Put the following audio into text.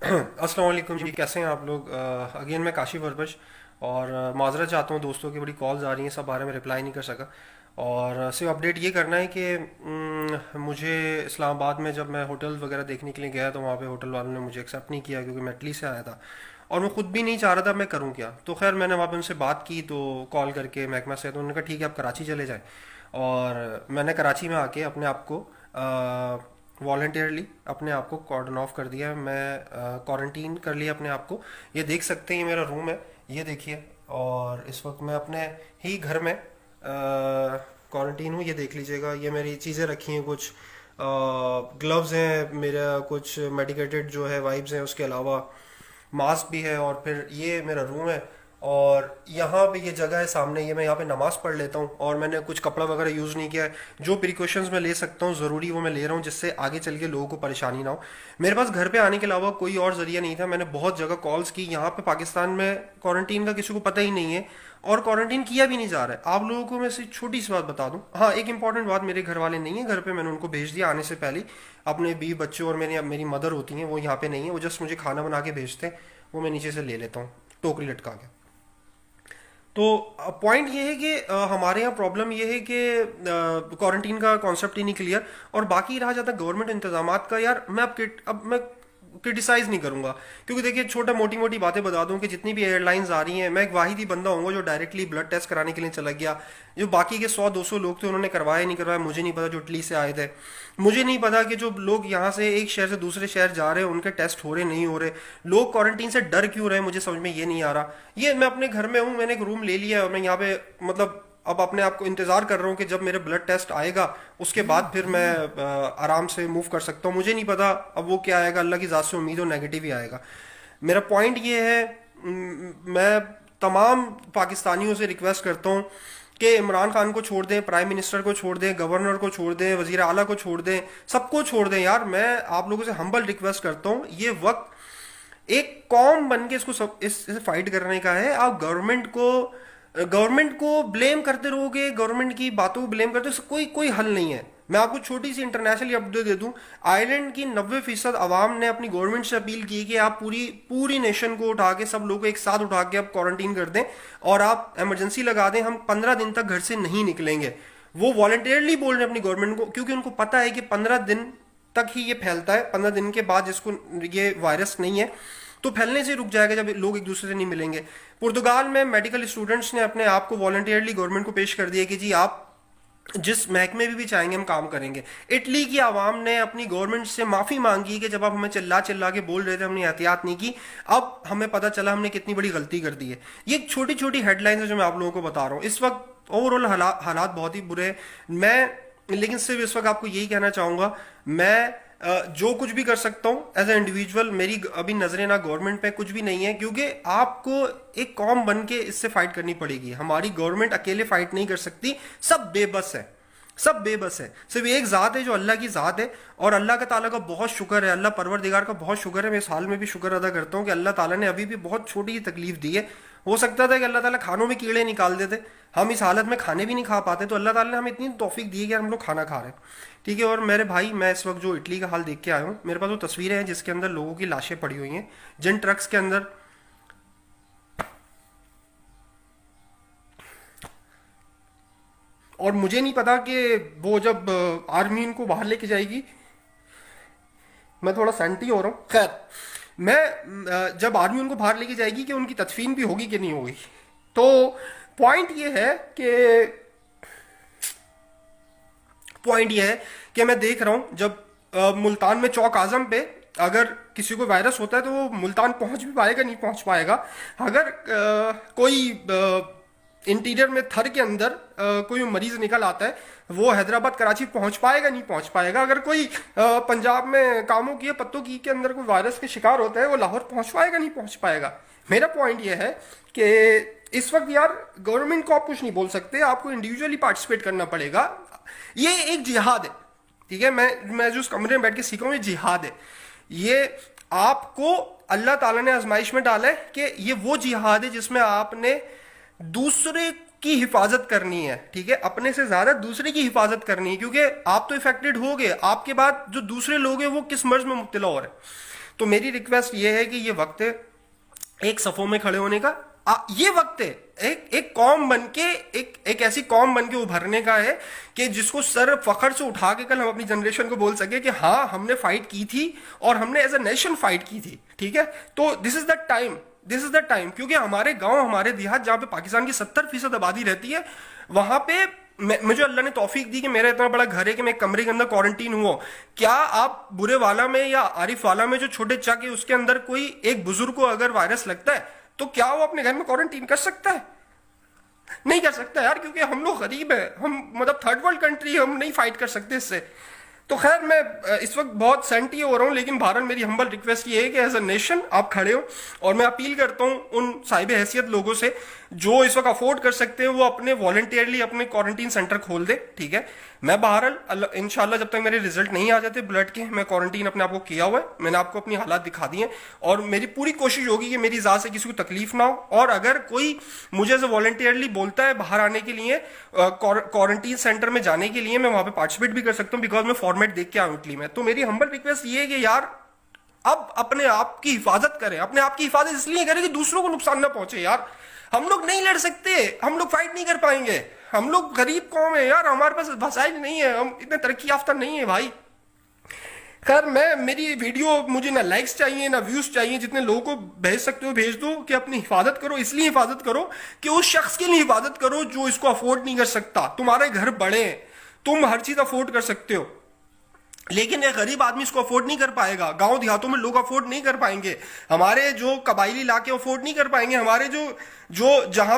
अस्सलाम वालेकुम जी, कैसे हैं आप लोग? अगेन मैं काशिफ अरबश। और माजरत चाहता हूँ, दोस्तों की बड़ी कॉल्स आ रही हैं, सब बारे में रिप्लाई नहीं कर सका। और सिर्फ अपडेट ये करना है कि मुझे इस्लामाबाद में जब मैं होटल वगैरह देखने के लिए गया तो वहाँ पे होटल वालों ने मुझे एक्सेप्ट नहीं किया, क्योंकि मैं इटली से आया था। और मैं ख़ुद भी नहीं चाह रहा था मैं करूँ क्या। तो खैर मैंने वहाँ पे उनसे बात की, तो कॉल करके महकमा से, तो उन्होंने कहा ठीक है आप कराची चले जाएँ। और मैंने कराची में आके अपने आप को वॉल्टियरली अपने आप को कॉर्डन ऑफ कर दिया है। मैं क्वारंटीन कर लिया अपने आप को। ये देख सकते हैं, ये मेरा रूम है, ये देखिए। और इस वक्त मैं अपने ही घर में क्वारंटीन हूँ, ये देख लीजिएगा। ये मेरी चीज़ें रखी हैं, कुछ ग्लव्स हैं, मेरा कुछ मेडिकेटेड जो है वाइप्स हैं, उसके अलावा मास्क भी है। और फिर ये मेरा रूम है, और यहाँ पे ये जगह है सामने, ये मैं यहाँ पे नमाज़ पढ़ लेता हूँ। और मैंने कुछ कपड़ा वगैरह यूज़ नहीं किया है। जो प्रिकॉशंस मैं ले सकता हूँ ज़रूरी, वो मैं ले रहा हूँ, जिससे आगे चल के लोगों को परेशानी ना हो। मेरे पास घर पे आने के अलावा कोई और ज़रिया नहीं था। मैंने बहुत जगह कॉल्स की। यहाँ पे पाकिस्तान में क्वारंटीन का किसी को पता ही नहीं है, और क्वारंटीन किया भी नहीं जा रहा है। आप लोगों को मैं सिर्फ छोटी सी बात बता दूं। हाँ, एक इंपॉर्टेंट बात, मेरे घर वाले नहीं है घर पे, मैंने उनको भेज दिया आने से पहले। अपने बीवी बच्चों और मेरी मेरी मदर होती हैं, वो यहाँ पे नहीं है, वो जस्ट मुझे खाना बना के भेजते हैं, वो मैं नीचे से ले लेता हूँ टोकरी लटका के। तो पॉइंट ये है कि हमारे यहाँ प्रॉब्लम ये है कि क्वारंटीन का कॉन्सेप्ट ही नहीं क्लियर। और बाकी रहा जाता गवर्नमेंट इंतजामात का, यार मैं अब मैं क्रिटिसाइज नहीं करूंगा, क्योंकि देखिए छोटा मोटी मोटी बातें बता दूं कि जितनी भी एयरलाइंस आ रही हैं, मैं एक वाहिद ही बंदा हूँ जो डायरेक्टली ब्लड टेस्ट कराने के लिए चला गया। जो बाकी के 100-200 लोग थे उन्होंने करवाया नहीं करवाया मुझे नहीं पता, जो इटली से आए थे। मुझे नहीं पता कि जो लोग यहाँ से एक शहर से दूसरे शहर जा रहे हैं उनके टेस्ट हो रहे नहीं हो रहे। लोग क्वारंटीन से डर क्यों रहे, मुझे समझ में ये नहीं आ रहा। ये मैं अपने घर में हूँ, मैंने एक रूम ले लिया है, और मैं यहाँ पे मतलब अब अपने आप को इंतज़ार कर रहा हूँ कि जब मेरे ब्लड टेस्ट आएगा उसके बाद फिर मैं आराम से मूव कर सकता हूँ। मुझे नहीं पता अब वो क्या आएगा, अल्लाह की ज़ात से उम्मीद हो नेगेटिव ही आएगा। मेरा पॉइंट ये है, मैं तमाम पाकिस्तानियों से रिक्वेस्ट करता हूँ कि इमरान खान को छोड़ दें, प्राइम मिनिस्टर को छोड़ दें, गवर्नर को छोड़ दें, वजीर आला को छोड़ दें, सबको छोड़ दें। यार मैं आप लोगों से हम्बल रिक्वेस्ट करता हूँ, ये वक्त एक कौम बन के इसको सब इसे फाइट करने का है। आप गवर्नमेंट को ब्लेम करते रहोगे, गवर्नमेंट की बातों को ब्लेम करते रहोगे, कोई कोई हल नहीं है। मैं आपको छोटी सी इंटरनेशनली अपडेट दे दूं। आयरलैंड की 90% आवाम ने अपनी गवर्नमेंट से अपील की कि आप पूरी पूरी नेशन को उठा के, सब लोगों को एक साथ उठा के आप क्वारंटीन कर दें और आप इमरजेंसी लगा दें, हम 15 दिन तक घर से नहीं निकलेंगे। वो वॉलंटियरली बोल रहे हैं अपनी गवर्नमेंट को, क्योंकि उनको पता है कि 15 दिन तक ही ये फैलता है। 15 दिन के बाद जिसको ये वायरस नहीं है तो फैलने से रुक जाएगा जब लोग एक दूसरे से नहीं मिलेंगे। पुर्तगाल में मेडिकल स्टूडेंट्स ने अपने आप को वॉलंटियरली गवर्नमेंट को पेश कर दिया कि जी आप जिस महकमे में भी चाहेंगे हम काम करेंगे। इटली की आवाम ने अपनी गवर्नमेंट से माफी मांगी कि जब आप हमें चिल्ला चिल्ला के बोल रहे थे हमने एहतियात नहीं की, अब हमें पता चला हमने कितनी बड़ी गलती कर दी है। ये छोटी छोटी हेडलाइंस है जो मैं आप लोगों को बता रहा हूँ। इस वक्त ओवरऑल हालात बहुत ही बुरे हैं। मैं लेकिन सिर्फ इस वक्त आपको यही कहना चाहूंगा, मैं जो कुछ भी कर सकता हूं एज ए इंडिविजुअल, मेरी अभी नजरें ना गवर्नमेंट पे कुछ भी नहीं है, क्योंकि आपको एक कौम बन के इससे फाइट करनी पड़ेगी। हमारी गवर्नमेंट अकेले फाइट नहीं कर सकती, सब बेबस है, सब बेबस है। सिर्फ एक ज़ात है जो अल्लाह की ज़ात है, और अल्लाह का ताला का बहुत शुक्र है, अल्लाह परवरदिगार का बहुत शुक्र है। मैं इस हाल में भी शुक्र अदा करता हूँ कि अल्लाह ताला ने अभी भी बहुत छोटी सी तकलीफ दी है। हो सकता था कि अल्लाह ताला खानों में कीड़े निकाल देते, हम इस हालत में खाने भी नहीं खा पाते, तो अल्लाह ताला ने हमें इतनी तौफीक दी है कि हम लोग खाना खा रहे हैं। ठीक है। और मेरे भाई, मैं इस वक्त जो इटली का हाल देख के आया हूँ, मेरे पास वो तस्वीरें हैं जिसके अंदर लोगों की लाशें पड़ी हुई हैं, जिन ट्रक्स के अंदर और मुझे नहीं पता कि वो जब आर्मी इनको बाहर लेके जाएगी, मैं थोड़ा सेंटी हो रहा हूँ। खैर, मैं जब आर्मी उनको बाहर लेके जाएगी कि उनकी तदफीन भी होगी कि नहीं होगी। तो पॉइंट ये है कि पॉइंट ये है कि मैं देख रहा हूं जब मुल्तान में चौक आजम पे अगर किसी को वायरस होता है तो वो मुल्तान पहुंच भी पाएगा नहीं पहुंच पाएगा। अगर कोई इंटीरियर में थर के अंदर कोई मरीज निकल आता है, वो हैदराबाद कराची पहुंच पाएगा नहीं पहुंच पाएगा। अगर कोई पंजाब में कामों की पत्तों की के अंदर कोई वायरस के शिकार होता है, वो लाहौर पहुंच पाएगा नहीं पहुंच पाएगा। मेरा पॉइंट ये है कि इस वक्त यार गवर्नमेंट को आप कुछ नहीं बोल सकते, आपको इंडिविजुअली पार्टिसिपेट करना पड़ेगा। ये एक जिहाद है, ठीक है। मैं जो उस कमरे में बैठ के सीख रहा हूँ, ये जिहाद है। ये आपको अल्लाह ताला ने आजमाइश में डाला है कि ये वो जिहाद है जिसमें आपने दूसरे की हिफाजत करनी है, ठीक है। अपने से ज्यादा दूसरे की हिफाजत करनी है, क्योंकि आप तो इफेक्टेड हो गए, आपके बाद जो दूसरे लोग हैं वो किस मर्ज में मुब्तला हो रहे हैं। तो मेरी रिक्वेस्ट ये है कि ये वक्त है एक सफों में खड़े होने का। ये वक्त है एक कौम बन के, एक ऐसी कौम बन के उभरने का है कि जिसको सर फखर से उठा के कल हम अपनी जनरेशन को बोल सके कि हाँ हमने फाइट की थी और हमने एज अ नेशन फाइट की थी। ठीक है, तो this is the time, this is the time, क्योंकि हमारे गांव, हमारे देहात जहां पे पाकिस्तान की 70% आबादी रहती है, वहां पे मुझे अल्लाह ने तौफीक दी कि मेरा इतना बड़ा घर है कि मैं एक कमरे के अंदर क्वारंटीन हुआ। क्या आप बुरे वाला में या आरिफ वाला में जो छोटे चक है उसके अंदर कोई एक बुजुर्ग को अगर वायरस लगता है तो क्या वो अपने घर में क्वारंटीन कर सकता है? नहीं कर सकता यार, क्योंकि हम लोग गरीब है, हम मतलब थर्ड वर्ल्ड कंट्री, हम नहीं फाइट कर सकते इससे। तो खैर मैं इस वक्त बहुत सेंटी हो रहा हूँ, लेकिन बहरहाल मेरी हम्बल रिक्वेस्ट ये है कि एज अ नेशन आप खड़े हो, और मैं अपील करता हूँ उन साहिब हैसियत लोगों से जो इस वक्त अफोर्ड कर सकते हैं वो अपने वॉलंटियरली अपने क्वारंटीन सेंटर खोल दे। ठीक है, मैं बहरहाल इंशाल्लाह जब तक मेरे रिजल्ट नहीं आ जाते ब्लड के, मैं क्वारंटीन अपने आप को किया हुआ है, मैंने आपको अपनी हालात दिखा दी हैं, और मेरी पूरी कोशिश होगी कि मेरी ज़ात से किसी को तकलीफ ना हो। और अगर कोई मुझे एज वॉलंटियरली बोलता है बाहर आने के लिए, क्वारंटीन सेंटर में जाने के लिए, मैं वहां पे पार्टिसिपेट भी कर सकता हूँ, बिकॉज मैं फॉर्मेट देख के आऊँ इटली में। तो मेरी हम्बल रिक्वेस्ट ये है कि यार अब अपने आप की हिफाजत करें, अपने आप की हिफाजत इसलिए करें कि दूसरों को नुकसान ना पहुंचे। यार हम लोग नहीं लड़ सकते, हम लोग फाइट नहीं कर पाएंगे, हम लोग गरीब कौम है यार, हमारे पास वसाइल नहीं है, हम इतने तरक्की याफ्ता नहीं है भाई। खैर मैं, मेरी वीडियो मुझे ना लाइक्स चाहिए ना व्यूज चाहिए, जितने लोगों को भेज सकते हो भेज दो, कि अपनी हिफाजत करो, इसलिए हिफाजत करो कि उस शख्स के लिए हिफाजत करो जो इसको अफोर्ड नहीं कर सकता। तुम्हारे घर बड़े हैं, तुम हर चीज अफोर्ड कर सकते हो, लेकिन एक गरीब आदमी इसको अफोर्ड नहीं कर पाएगा, गांव देहातों में लोग अफोर्ड नहीं कर पाएंगे, हमारे जो कबाइली इलाके अफोर्ड नहीं कर पाएंगे, हमारे जो जो जहां